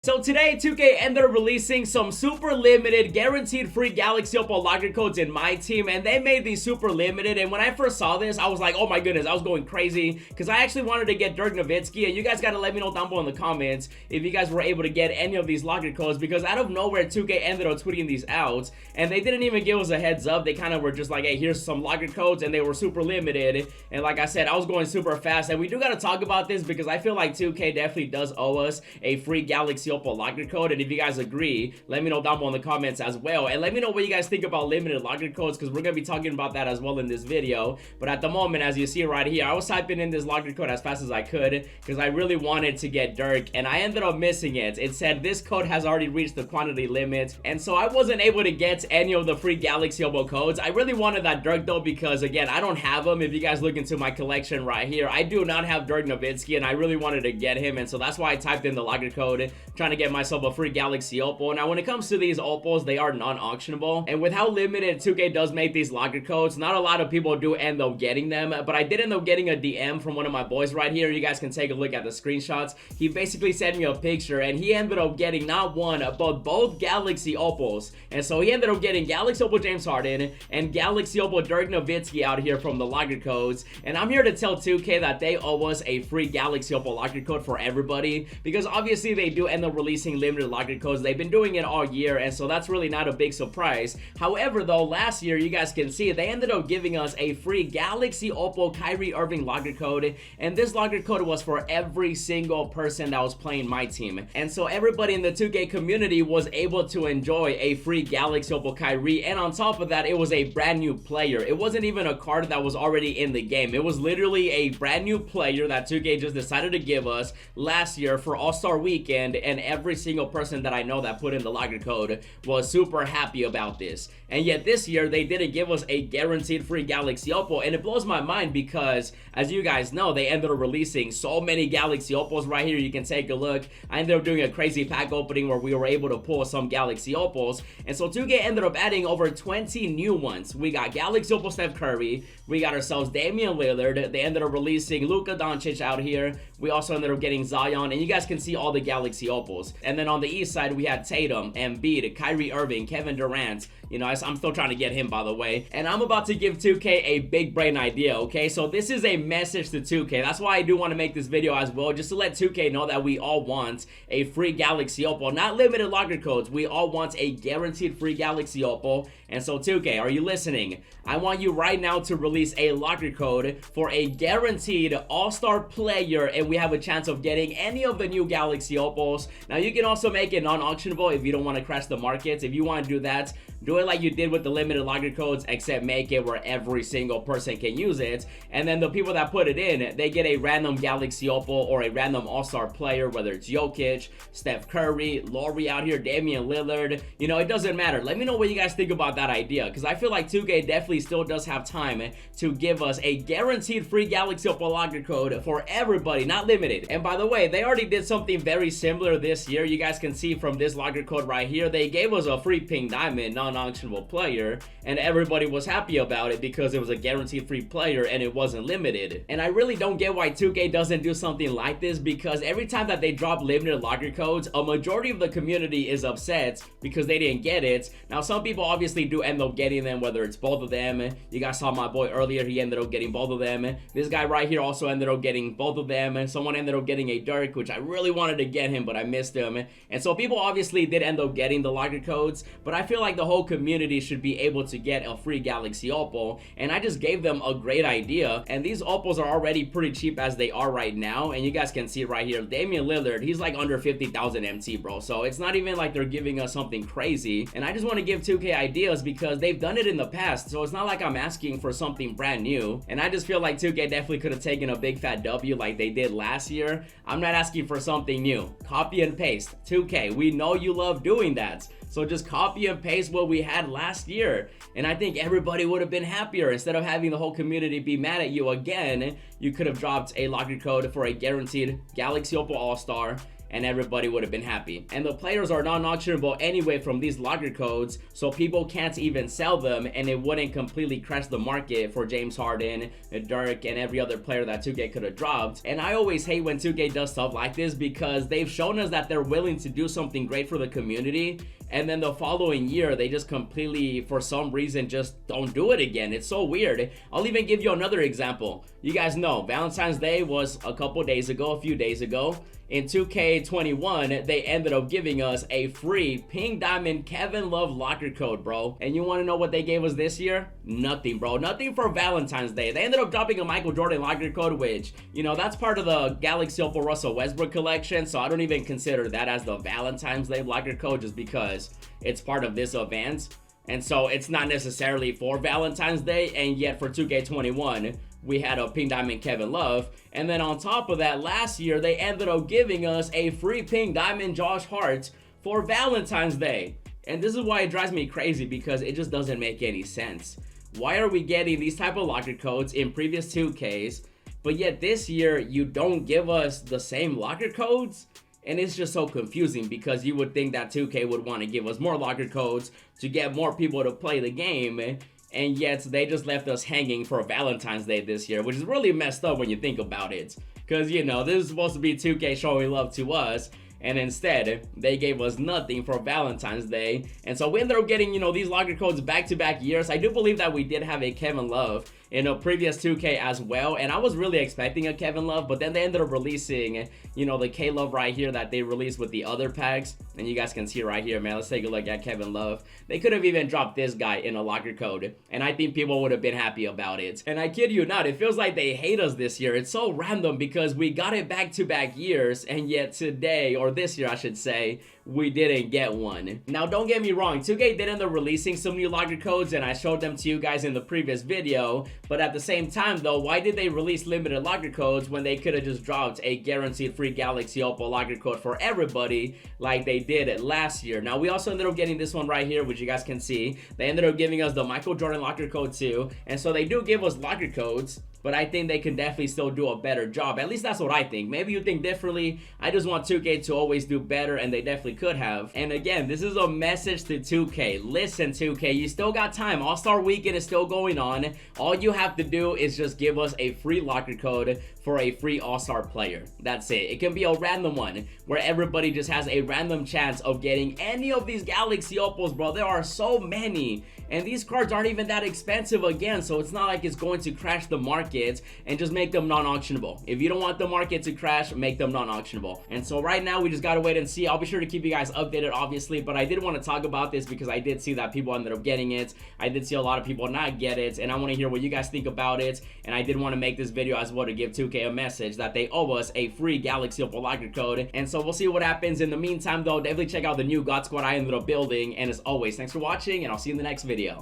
So today, 2K ended up releasing some super limited, guaranteed free Galaxy Opal locker codes in my team, and they made these super limited. And when I first saw this, I was like, oh my goodness, I was going crazy because I actually wanted to get Dirk Nowitzki, and you guys got to let me know down below in the comments if you guys were able to get any of these locker codes, because out of nowhere, 2K ended up tweeting these out, and they didn't even give us a heads up. They kind of were just like, hey, here's some locker codes, and they were super limited. And like I said, I was going super fast, and we do got to talk about this because I feel like 2K definitely does owe us a free Galaxy Opal locker code. And if you guys agree, let me know down below in the comments as well, and let me know what you guys think about limited locker codes, because we're gonna be talking about that as well in this video. But at the moment, as you see right here, I was typing in this locker code as fast as I could because I really wanted to get Dirk, and I ended up missing it. It said this code has already reached the quantity limit, and so I wasn't able to get any of the free Galaxy Opal codes. I really wanted that Dirk though, because again, I don't have him. If you guys look into my collection right here, I do not have Dirk Nowitzki, and I really wanted to get him, and so that's why I typed in the locker code, trying to get myself a free Galaxy Opal. Now when it comes to these Opals, they are non-auctionable, and with how limited 2K does make these locker codes, not a lot of people do end up getting them. But I did end up getting a DM from one of my boys right here. You guys can take a look at the screenshots. He basically sent me a picture, and he ended up getting not one but both Galaxy Opals. And so he ended up getting Galaxy Opal James Harden and Galaxy Opal Dirk Nowitzki out here from the locker codes. And I'm here to tell 2K that they owe us a free Galaxy Opal locker code for everybody, because obviously they do end up releasing limited locker codes. They've been doing it all year, and so that's really not a big surprise. However though, last year, you guys can see, they ended up giving us a free Galaxy Opal Kyrie Irving locker code, and this locker code was for every single person that was playing my team. And so everybody in the 2K community was able to enjoy a free Galaxy Opal Kyrie, and on top of that, it was a brand new player. It wasn't even a card that was already in the game. It was literally a brand new player that 2K just decided to give us last year for All-Star Weekend, and every single person that I know that put in the locker code was super happy about this. And yet this year, they didn't give us a guaranteed free Galaxy Opal, and it blows my mind because, as you guys know, they ended up releasing so many Galaxy Opals. Right here, you can take a look. I ended up doing a crazy pack opening where we were able to pull some Galaxy Opals, and so 2K ended up adding over 20 new ones. We got Galaxy Opal Steph Curry, we got ourselves Damian Lillard, they ended up releasing Luka Doncic out here, we also ended up getting Zion, and you guys can see all the Galaxy Opals. And then on the east side, we had Tatum, Embiid, Kyrie Irving, Kevin Durant. You know, I'm still trying to get him, by the way. And I'm about to give 2K a big brain idea, okay? So this is a message to 2K. That's why I do want to make this video as well, just to let 2K know that we all want a free Galaxy Opal. Not limited locker codes. We all want a guaranteed free Galaxy Opal. And so 2K, are you listening? I want you right now to release a locker code for a guaranteed all-star player, and we have a chance of getting any of the new Galaxy Opals. Now, you can also make it non-auctionable if you don't want to crash the markets. If you want to do that, do it like you did with the limited locker codes, except make it where every single person can use it. And then the people that put it in, they get a random Galaxy Opal or a random all-star player, whether it's Jokic, Steph Curry, Laurie out here, Damian Lillard. You know, it doesn't matter. Let me know what you guys think about that idea, because I feel like 2K definitely still does have time to give us a guaranteed free Galaxy Opal locker code for everybody, not limited. And by the way, they already did something very similar this year. You guys can see from this locker code right here, they gave us a free pink diamond non-auctionable player, and everybody was happy about it because it was a guaranteed free player and it wasn't limited. And I really don't get why 2K doesn't do something like this, because every time that they drop limited locker codes, a majority of the community is upset because they didn't get it. Now, some people obviously do end up getting them, whether it's both of them. You guys saw my boy earlier, he ended up getting both of them. This guy right here also ended up getting both of them, and someone ended up getting a Dirk, which I really wanted to get him, but I missed him. And so people obviously did end up getting the locker codes, but I feel like the whole community should be able to get a free Galaxy Opal, and I just gave them a great idea. And these Opals are already pretty cheap as they are right now, and you guys can see right here, Damian Lillard, he's like under 50,000 MT, bro, so it's not even like they're giving us something crazy. And I just want to give 2K ideas because they've done it in the past, so it's not like I'm asking for something brand new. And I just feel like 2K definitely could have taken a big fat W like they did last year. I'm not asking for something new. Copy and paste. 2K, we know you love doing that, so just copy and paste what we had last year, and I think everybody would have been happier. Instead of having the whole community be mad at you again, you could have dropped a locker code for a guaranteed Galaxy Opal All-Star, and everybody would have been happy. And the players are non-auctionable anyway from these locker codes, so people can't even sell them, and it wouldn't completely crash the market for James Harden, Dirk, and every other player that 2K could have dropped. And I always hate when 2K does stuff like this, because they've shown us that they're willing to do something great for the community, and then the following year they just completely, for some reason, just don't do it again. It's so weird. I'll even give you another example. You guys know Valentine's Day was a few days ago. In 2K21, they ended up giving us a free Pink Diamond Kevin Love locker code, bro. And you want to know what they gave us this year? Nothing, bro. Nothing for Valentine's Day. They ended up dropping a Michael Jordan locker code, which, you know, that's part of the Galaxy Opal Russell Westbrook collection, so I don't even consider that as the Valentine's Day locker code, just because it's part of this event. And so it's not necessarily for Valentine's Day, and yet for 2K21, we had a Pink Diamond Kevin Love. And then on top of that, last year they ended up giving us a free Pink Diamond Josh Hart for Valentine's Day. And this is why it drives me crazy, because it just doesn't make any sense. Why are we getting these type of locker codes in previous 2Ks, but yet this year you don't give us the same locker codes? And it's just so confusing, because you would think that 2K would want to give us more locker codes to get more people to play the game, and yet they just left us hanging for Valentine's Day this year, which is really messed up when you think about it. Because, you know, this is supposed to be 2K showing love to us, and instead they gave us nothing for Valentine's Day. And so we ended up getting, you know, these locker codes back-to-back years. I do believe that we did have a Kevin Love in a previous 2K as well, and I was really expecting a Kevin Love, but then they ended up releasing, you know, the K-Love right here that they released with the other packs, and you guys can see right here, man. Let's take a look at Kevin Love. They could have even dropped this guy in a locker code, and I think people would have been happy about it. And I kid you not, it feels like they hate us this year. It's so random, because we got it back-to-back years, and yet today, or this year I should say, we didn't get one. Now, don't get me wrong, 2K did end up releasing some new locker codes, and I showed them to you guys in the previous video, but at the same time though, why did they release limited locker codes when they could have just dropped a guaranteed free Galaxy Opal locker code for everybody like they did last year? Now, we also ended up getting this one right here, which you guys can see. They ended up giving us the Michael Jordan locker code too, and so they do give us locker codes, but I think they can definitely still do a better job. At least that's what I think. Maybe you think differently. I just want 2K to always do better, and they definitely could have. And again, this is a message to 2K. Listen, 2K, you still got time. All-Star Weekend is still going on. All you have to do is just give us a free locker code for a free All-Star player. That's it. It can be a random one where everybody just has a random chance of getting any of these Galaxy Opals, bro. There are so many, and these cards aren't even that expensive again, so it's not like it's going to crash the market, and just make them non-auctionable. If you don't want the market to crash, make them non-auctionable. And so right now we just gotta wait and see. I'll be sure to keep you guys updated, obviously, but I did want to talk about this because I did see that people ended up getting it. I did see a lot of people not get it, and I want to hear what you guys think about it. And I did want to make this video as well to give 2K a message that they owe us a free Galaxy Opal locker code. And so we'll see what happens. In the meantime though, definitely check out the new God Squad I ended up building, and as always, thanks for watching, and I'll see you in the next video.